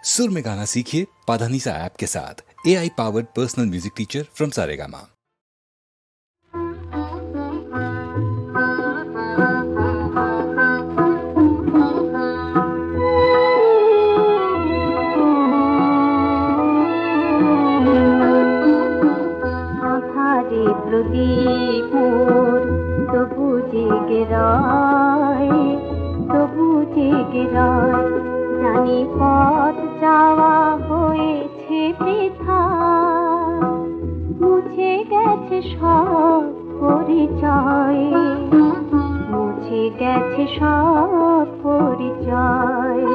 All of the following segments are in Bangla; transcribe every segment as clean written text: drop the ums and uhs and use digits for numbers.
सुर में गाना सीखिए पाधानीसा ऐप के साथ। AI powered personal music teacher from Saregama. প্রদীপ মোর তবু জেগে রয়, তবু জেগে রয়, জানি পথ যাওয়া হয়েছে বৃথা, মুছে গেছে সব পরিচয়, মুছে গেছে সব পরিচয়।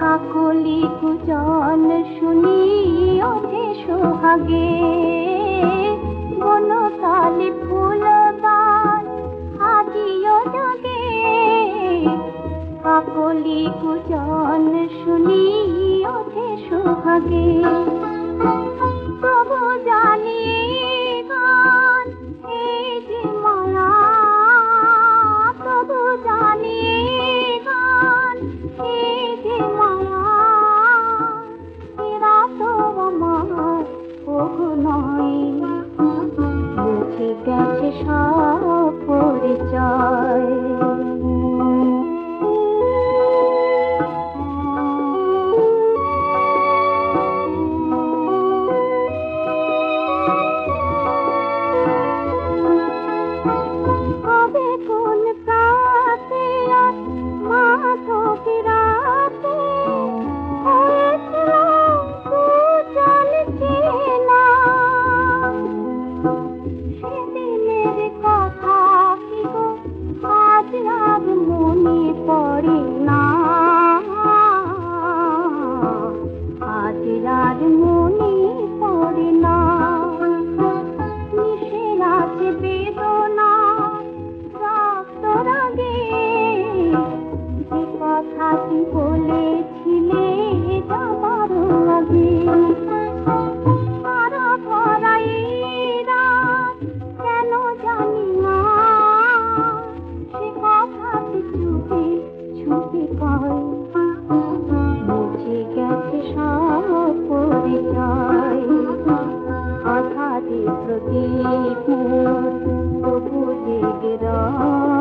কাকলি কুজন শুনি ওঠে সোহাগে, বনতালি ফুলদান আজিও জাগে, কাকলি কুজন শুনি ওঠে সোহাগে। তবু জানি গান এই যে মায়া, তবু জানি গান এই যে মায়া, এরা তো আমার ওগো নয়, মুছে গেছে সব পরিচয়। প্রদীপ মোর তবু জেগে রয়।